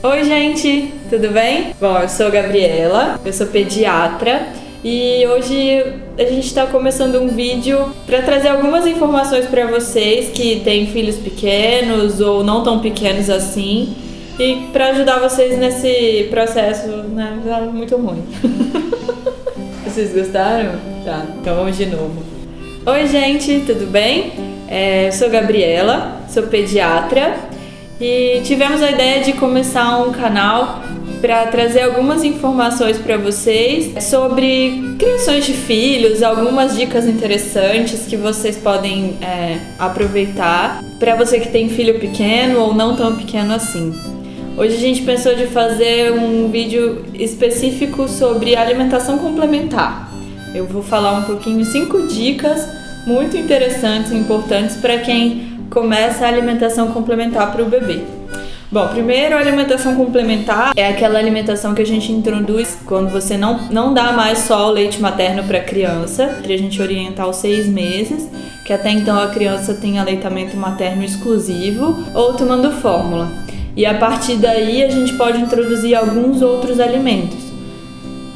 Oi gente, tudo bem? Bom, eu sou a Gabriela, eu sou pediatra e hoje a gente está começando um vídeo para trazer algumas informações para vocês que têm filhos pequenos ou não tão pequenos assim e para ajudar vocês nesse processo, né? Muito ruim. Vocês gostaram? Tá, então vamos de novo. Oi gente, tudo bem? Eu sou a Gabriela, sou pediatra. E tivemos a ideia de começar um canal para trazer algumas informações para vocês sobre criações de filhos, algumas dicas interessantes que vocês podem aproveitar para você que tem filho pequeno ou não tão pequeno assim. Hoje a gente pensou de fazer um vídeo específico sobre alimentação complementar. Eu vou falar um pouquinho 5 dicas muito interessantes e importantes para quem começa a alimentação complementar para o bebê. Bom, primeiro, a alimentação complementar é aquela alimentação que a gente introduz quando você não dá mais só o leite materno para a criança, para a gente orientar aos 6 meses, que até então a criança tem aleitamento materno exclusivo ou tomando fórmula. E a partir daí a gente pode introduzir alguns outros alimentos.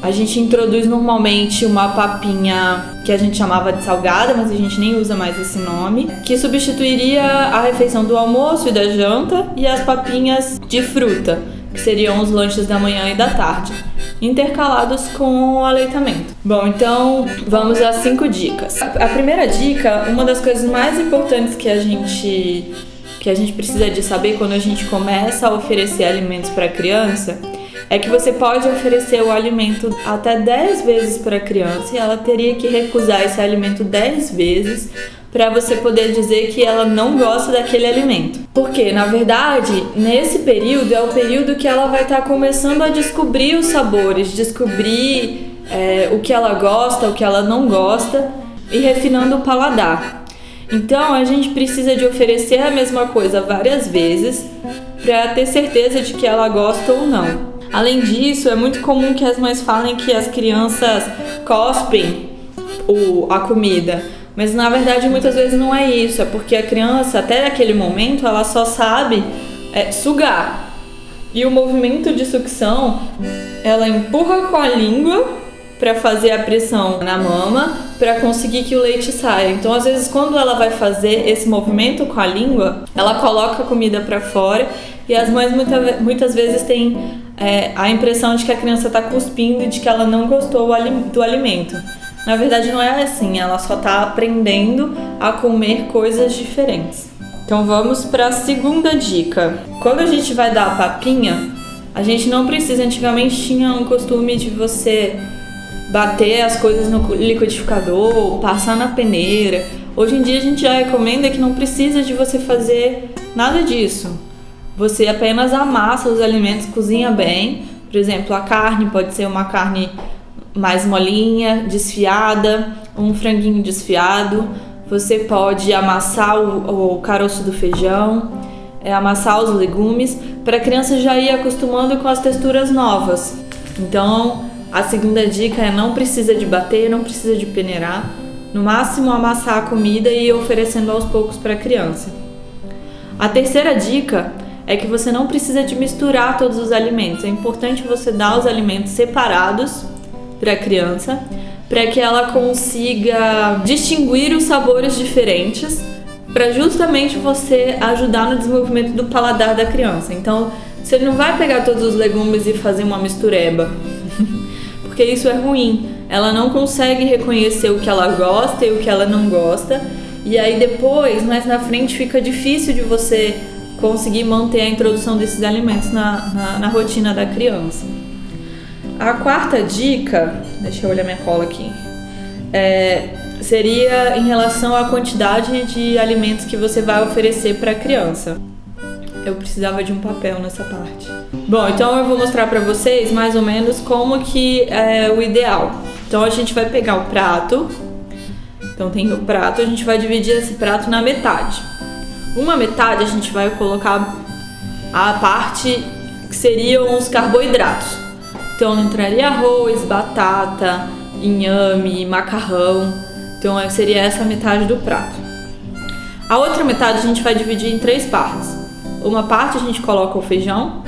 A gente introduz normalmente uma papinha que a gente chamava de salgada, mas a gente nem usa mais esse nome, que substituiria a refeição do almoço e da janta e as papinhas de fruta, que seriam os lanches da manhã e da tarde, intercalados com o aleitamento. Bom, então vamos às 5 dicas. A primeira dica, uma das coisas mais importantes que a gente precisa de saber quando a gente começa a oferecer alimentos para a criança é que você pode oferecer o alimento até 10 vezes para a criança e ela teria que recusar esse alimento 10 vezes para você poder dizer que ela não gosta daquele alimento. Porque, na verdade, nesse período é o período que ela vai estar começando a descobrir os sabores, descobrir o que ela gosta, o que ela não gosta e refinando o paladar. Então, a gente precisa de oferecer a mesma coisa várias vezes para ter certeza de que ela gosta ou não. Além disso, é muito comum que as mães falem que as crianças cospem a comida, mas na verdade muitas vezes não é isso, é porque a criança até aquele momento ela só sabe sugar. E o movimento de sucção, ela empurra com a língua para fazer a pressão na mama para conseguir que o leite saia. Então, às vezes, quando ela vai fazer esse movimento com a língua, ela coloca a comida para fora e as mães muitas vezes têm a impressão de que a criança está cuspindo e de que ela não gostou do alimento. Na verdade, não é assim, ela só está aprendendo a comer coisas diferentes. Então, vamos para a segunda dica. Quando a gente vai dar a papinha, a gente não precisa, antigamente tinha um costume de você bater as coisas no liquidificador, passar na peneira. Hoje em dia a gente já recomenda que não precisa de você fazer nada disso. Você apenas amassa os alimentos, cozinha bem. Por exemplo, a carne pode ser uma carne mais molinha, desfiada, um franguinho desfiado. Você pode amassar o caroço do feijão, amassar os legumes, para a criança já ir acostumando com as texturas novas. Então, a segunda dica é não precisa de bater, não precisa de peneirar. No máximo, amassar a comida e ir oferecendo aos poucos para a criança. A terceira dica é que você não precisa de misturar todos os alimentos. É importante você dar os alimentos separados para a criança, para que ela consiga distinguir os sabores diferentes, para justamente você ajudar no desenvolvimento do paladar da criança. Então, você não vai pegar todos os legumes e fazer uma mistureba, porque isso é ruim. Ela não consegue reconhecer o que ela gosta e o que ela não gosta, e aí depois, mais na frente, fica difícil de você conseguir manter a introdução desses alimentos na rotina da criança. A quarta dica, deixa eu olhar minha cola aqui, seria em relação à quantidade de alimentos que você vai oferecer para a criança. Eu precisava de um papel nessa parte. Bom, então eu vou mostrar para vocês mais ou menos como que é o ideal. Então a gente vai pegar o prato. Então tem o prato, a gente vai dividir esse prato na metade. Uma metade a gente vai colocar a parte que seriam os carboidratos. Então entraria arroz, batata, inhame, macarrão. Então seria essa metade do prato. A outra metade a gente vai dividir em 3 partes. Uma parte a gente coloca o feijão,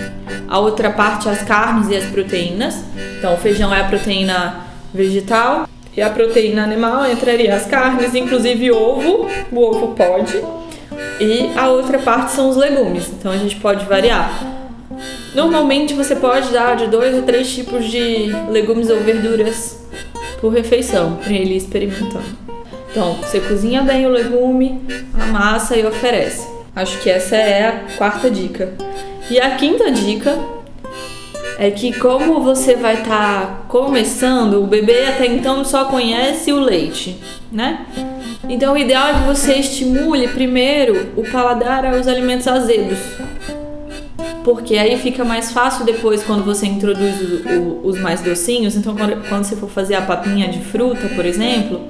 a outra parte as carnes e as proteínas. Então o feijão é a proteína vegetal e a proteína animal entraria as carnes, inclusive ovo, o ovo pode. E a outra parte são os legumes, então a gente pode variar. Normalmente você pode dar de 2 a 3 tipos de legumes ou verduras por refeição, para ele ir experimentando. Então, você cozinha bem o legume, amassa e oferece. Acho que essa é a 4ª dica. E a 5ª dica é que como você vai estar começando, o bebê até então só conhece o leite, né? Então o ideal é que você estimule primeiro o paladar aos alimentos azedos. Porque aí fica mais fácil depois quando você introduz os mais docinhos. Então quando você for fazer a papinha de fruta, por exemplo,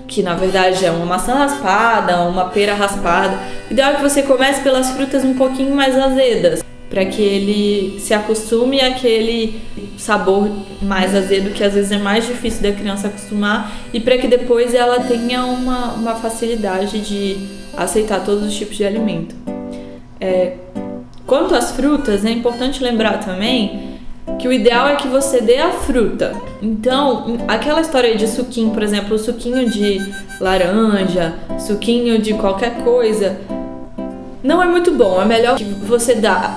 que na verdade é uma maçã raspada, uma pera raspada, o ideal é que você comece pelas frutas um pouquinho mais azedas, para que ele se acostume àquele sabor mais azedo, que às vezes é mais difícil da criança acostumar, e para que depois ela tenha uma facilidade de aceitar todos os tipos de alimento. Quanto às frutas, é importante lembrar também que o ideal é que você dê a fruta. Então, aquela história de suquinho, por exemplo, suquinho de laranja, suquinho de qualquer coisa, não é muito bom. É melhor que você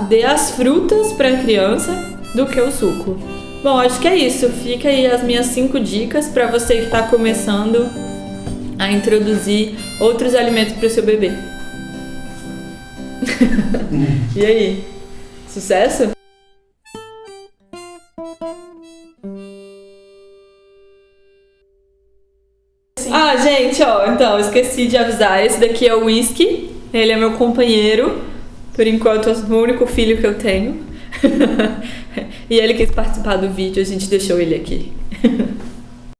dê as frutas para a criança do que o suco. Bom, acho que é isso. Fica aí as minhas 5 dicas para você que está começando a introduzir outros alimentos para o seu bebê. E aí? Sucesso? Ah, gente, então, esqueci de avisar. Esse daqui é o Whisky. Ele é meu companheiro. Por enquanto, é o único filho que eu tenho. E ele quis participar do vídeo, a gente deixou ele aqui.